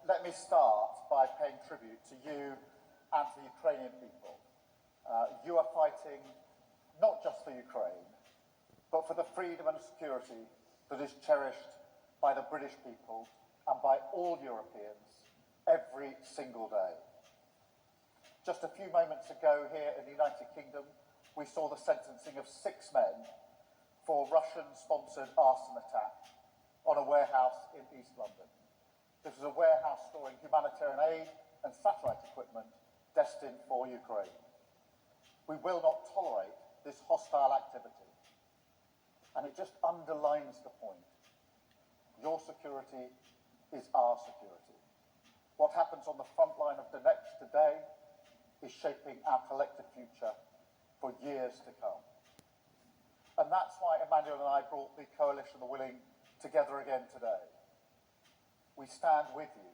let me start by paying tribute to you and to the Ukrainian people. You are fighting not just for Ukraine, but for the freedom and security that is cherished by the British people and by all Europeans every single day. Just a few moments ago here in the United Kingdom, we saw the sentencing of 6 men for Russian-sponsored arson attack on a warehouse in East London. This was a warehouse storing humanitarian aid and satellite equipment destined for Ukraine. We will not tolerate this hostile activity. And it just underlines the point. Your security is our security. What happens on the front line of Donetsk today is shaping our collective future for years to come. And that's why Emmanuel and I brought the Coalition of the Willing together again today. We stand with you,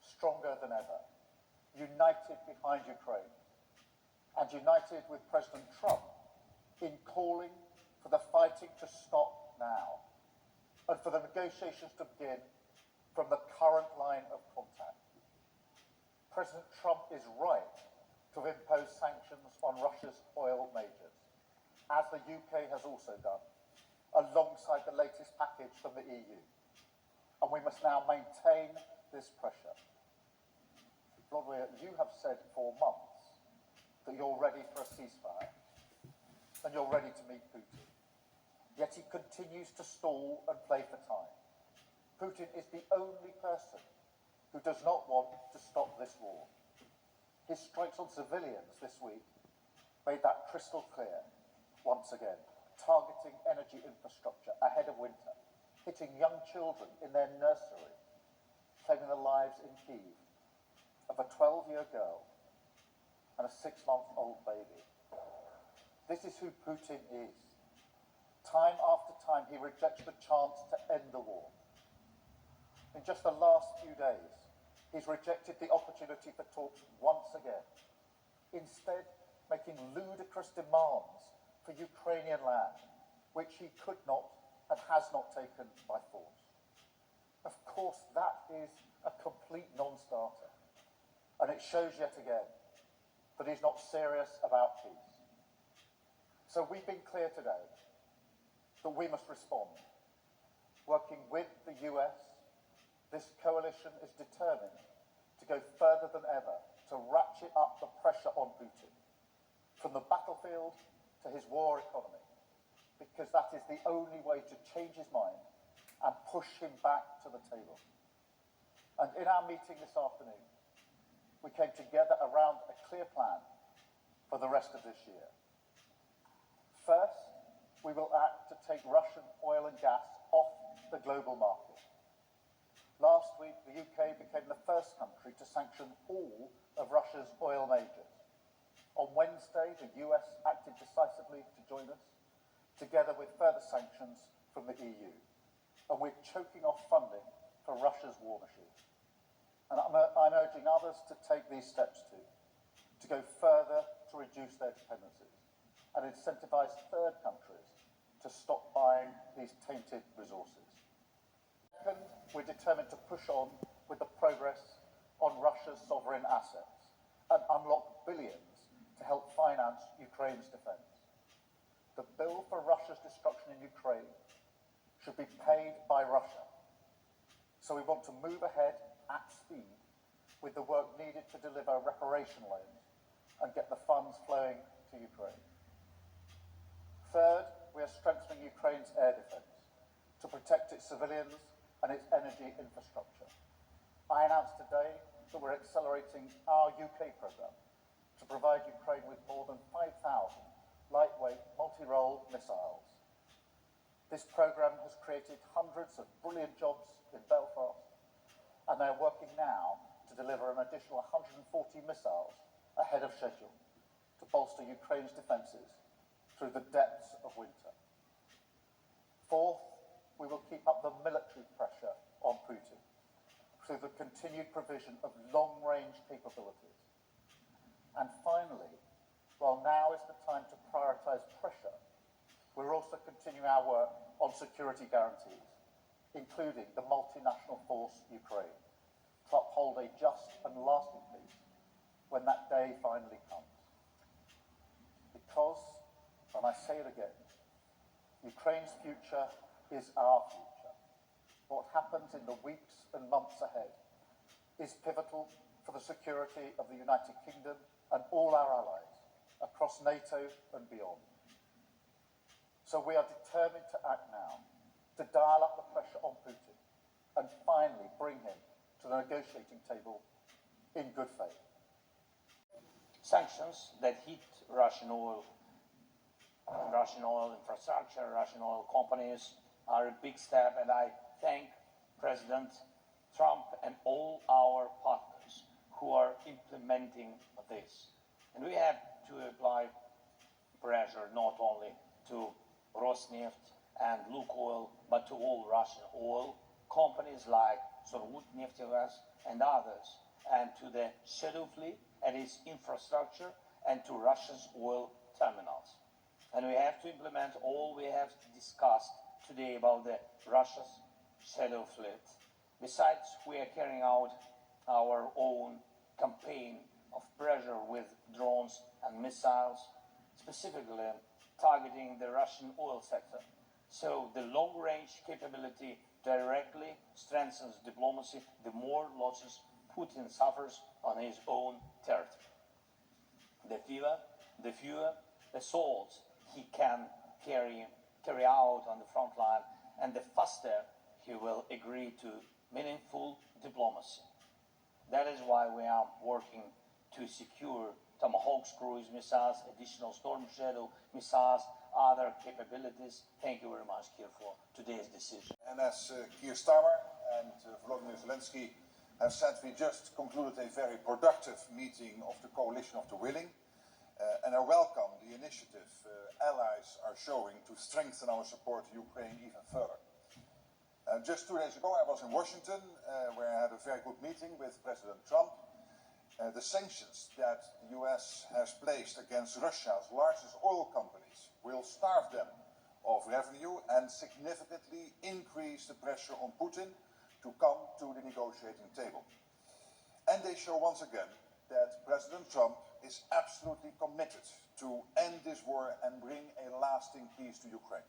stronger than ever, united behind Ukraine, and united with President Trump in calling for the fighting to stop now, and for the negotiations to begin from the current line of contact. President Trump is right to impose sanctions on Russia's oil majors, as the UK has also done, alongside the latest package from the EU. And we must now maintain this pressure. Vladimir, you have said for months that you're ready for a ceasefire and you're ready to meet Putin. Yet he continues to stall and play for time. Putin is the only person who does not want to stop this war. His strikes on civilians this week made that crystal clear once again, targeting energy infrastructure ahead of winter, hitting young children in their nursery, claiming the lives in Kyiv of a 12-year girl and a 6-month-old baby. This is who Putin is. Time after time, he rejects the chance to end the war. In just the last few days, he's rejected the opportunity for talks once again, instead making ludicrous demands for Ukrainian land, which he could not and has not taken by force. Of course, that is a complete non-starter, and it shows yet again that he's not serious about peace. So we've been clear today that we must respond. Working with the US, this coalition is determined to go further than ever to ratchet up the pressure on Putin, from the battlefield to his war economy, because that is the only way to change his mind and push him back to the table. And in our meeting this afternoon, we came together around a clear plan for the rest of this year. First, we will act to take Russian oil and gas off the global market. Last week, the UK became the first country to sanction all of Russia's oil majors. On Wednesday, the US acted decisively to join us, together with further sanctions from the EU. And we're choking off funding for Russia's war machine. And I'm urging others to take these steps too, to go further to reduce their dependencies and incentivise third countries to stop buying these tainted resources. Second, we're determined to push on with the progress on Russia's sovereign assets and unlock billions to help finance Ukraine's defence. The bill for Russia's destruction in Ukraine should be paid by Russia. So we want to move ahead at speed with the work needed to deliver reparation loans and get the funds flowing to Ukraine. Third, we are strengthening Ukraine's air defence to protect its civilians and its energy infrastructure. I announced today that we're accelerating our UK programme to provide Ukraine with more than 5,000 lightweight multi-role missiles. This programme has created hundreds of brilliant jobs in Belfast, and they're working now to deliver an additional 140 missiles ahead of schedule to bolster Ukraine's defences through the depths of winter. Fourth, we will keep up the military pressure on Putin through the continued provision of long-range capabilities. And finally, while now is the time to prioritise pressure, we're also continuing our work on security guarantees, including the multinational force Ukraine, to uphold build a just and lasting peace when that day finally comes. Because, and I say it again, Ukraine's future is our future. What happens in the weeks and months ahead is pivotal for the security of the United Kingdom and all our allies across NATO and beyond. So we are determined to act now, to dial up the pressure on Putin and finally bring him to the negotiating table in good faith. Sanctions that hit Russian oil infrastructure, Russian oil companies are a big step, and I thank President Trump and all our partners who are implementing this. And we have to apply pressure not only to Rosneft and Lukoil, but to all Russian oil companies like Surgutneftegas and others, and to the shadow fleet and its infrastructure, and to Russia's oil terminals. And we have to implement all we have discussed today about the Russia's shadow fleet. Besides, we are carrying out our own campaign of pressure with drones and missiles, specifically targeting the Russian oil sector. So the long-range capability directly strengthens diplomacy, the more losses Putin suffers on his own territory. The fewer assaults he can carry out on the front line, and the faster he will agree to meaningful diplomacy. That is why we are working to secure Tomahawk cruise missiles, additional Storm Shadow missiles, other capabilities. Thank you very much, Keir, for today's decision. And as Keir Starmer and Volodymyr Zelensky have said, we just concluded a very productive meeting of the Coalition of the Willing, and I welcome the initiative allies are showing to strengthen our support to Ukraine even further. Just 2 days ago I was in Washington, where I had a very good meeting with President Trump. The sanctions that the US has placed against Russia's largest oil companies will starve them of revenue and significantly increase the pressure on Putin to come to the negotiating table. And they show once again that President Trump is absolutely committed to end this war and bring a lasting peace to Ukraine.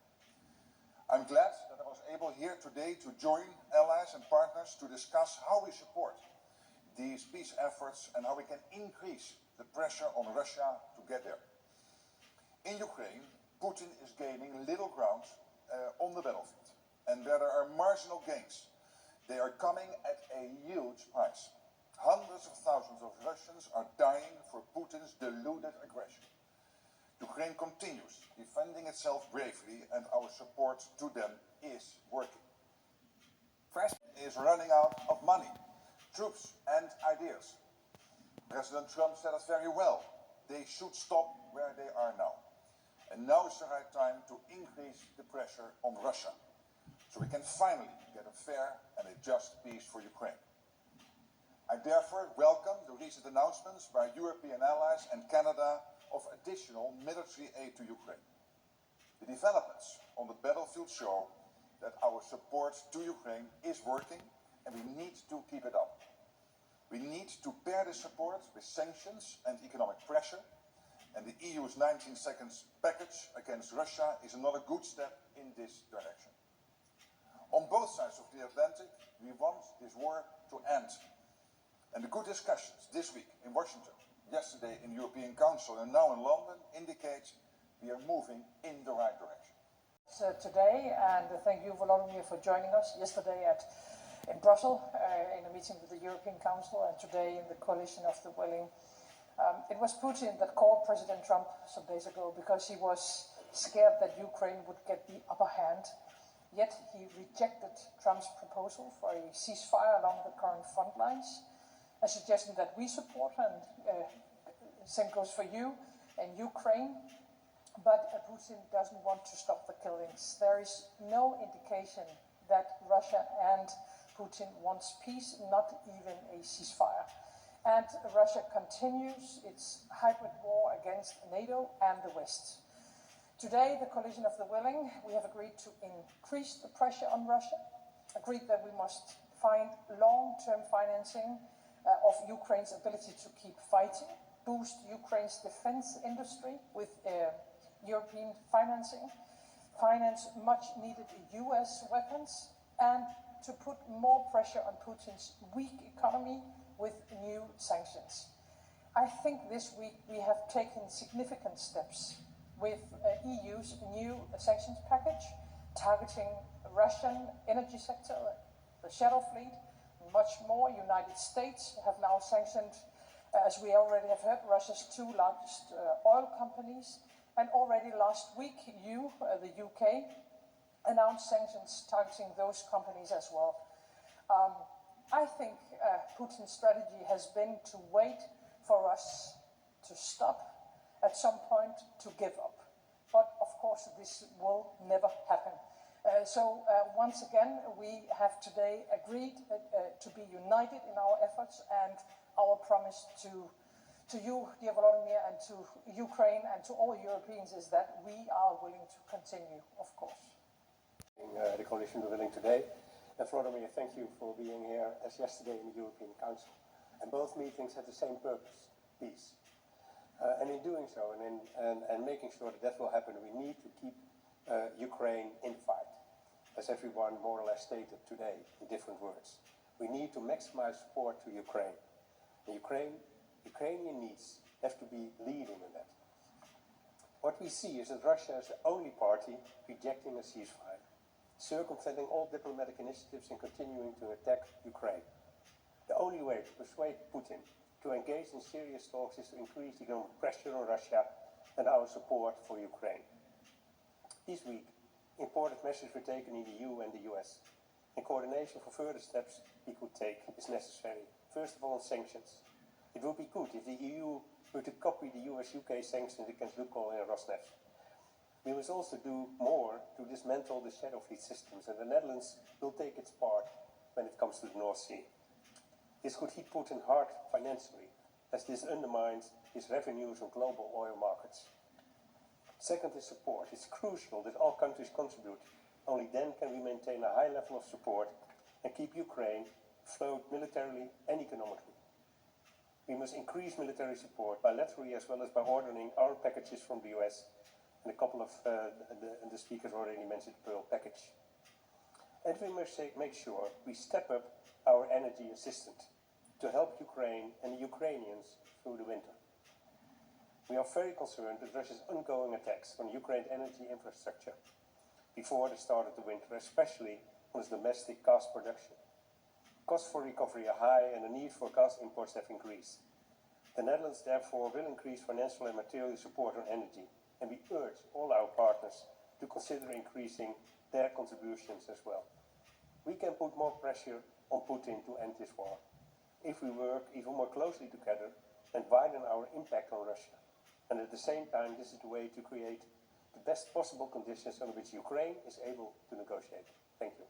I'm glad that I was able here today to join allies and partners to discuss how we support these peace efforts and how we can increase the pressure on Russia to get there. In Ukraine, Putin is gaining little ground on the battlefield, and where there are marginal gains, they are coming at a huge price. Hundreds of thousands of Russians are dying for Putin's deluded aggression. Ukraine continues defending itself bravely, and our support to them is working. France is running out of money, troops and ideas. President Trump said it very well. They should stop where they are now. And now is the right time to increase the pressure on Russia, so we can finally get a fair and a just peace for Ukraine. I therefore welcome the recent announcements by European allies and Canada of additional military aid to Ukraine. The developments on the battlefield show that our support to Ukraine is working, and we need to keep it up. We need to pair this support with sanctions and economic pressure, and the EU's 19 seconds package against Russia is another good step in this direction. On both sides of the Atlantic, we want this war to end. And the good discussions this week in Washington, yesterday in the European Council, and now in London indicate we are moving in the right direction. Today, and thank you, Volodymyr, for joining us yesterday in Brussels in a meeting with the European Council, and today in the Coalition of the Willing. It was Putin that called President Trump some days ago because he was scared that Ukraine would get the upper hand. Yet he rejected Trump's proposal for a ceasefire along the current front lines, a suggestion that we support, and same goes for you and Ukraine. But Putin doesn't want to stop the killings. There is no indication that Russia and Putin wants peace, not even a ceasefire. And Russia continues its hybrid war against NATO and the West. Today, the Coalition of the Willing, we have agreed to increase the pressure on Russia, agreed that we must find long-term financing of Ukraine's ability to keep fighting, boost Ukraine's defense industry with European financing, finance much needed US weapons, and to put more pressure on Putin's weak economy with new sanctions. I think this week we have taken significant steps with EU's new sanctions package targeting the Russian energy sector, the Shadow Fleet, much more. United States have now sanctioned, as we already have heard, Russia's two largest oil companies. And already last week, the UK, announced sanctions targeting those companies as well. I think Putin's strategy has been to wait for us to stop, at some point to give up. But of course, this will never happen. So once again, we have today agreed to be united in our efforts, and our promise to you, dear Volodymyr, and to Ukraine and to all Europeans is that we are willing to continue, of course. The coalition we're willing today. And Volodymyr, thank you for being here as yesterday in the European Council. And both meetings had the same purpose, peace. And in doing so, and making sure that that will happen, we need to keep Ukraine in the fight, as everyone more or less stated today in different words. We need to maximize support to Ukraine. And Ukrainian needs have to be leading in that. What we see is that Russia is the only party rejecting a ceasefire, circumventing all diplomatic initiatives and continuing to attack Ukraine. The only way to persuade Putin to engage in serious talks is to increase economic pressure on Russia and our support for Ukraine. This week, important measures were taken in the EU and the US, and coordination for further steps we could take is necessary. First of all, on sanctions. It would be good if the EU were to copy the US-UK sanctions against Lukoil and Rosneft. We must also do more to dismantle the Shadow Fleet systems, and the Netherlands will take its part when it comes to the North Sea. This could hit Putin hard financially, as this undermines his revenues on global oil markets. Second is support. It's crucial that all countries contribute. Only then can we maintain a high level of support and keep Ukraine afloat militarily and economically. We must increase military support bilaterally as well as by ordering our packages from the US, and a couple of the speakers already mentioned the Pearl package. And we must make sure we step up our energy assistance to help Ukraine and the Ukrainians through the winter. We are very concerned that Russia's ongoing attacks on Ukraine's energy infrastructure before the start of the winter, especially on its domestic gas production. Costs for recovery are high and the need for gas imports have increased. The Netherlands therefore will increase financial and material support on energy, and we urge all our partners to consider increasing their contributions as well. We can put more pressure on Putin to end this war if we work even more closely together and widen our impact on Russia. And at the same time, this is the way to create the best possible conditions on which Ukraine is able to negotiate. Thank you.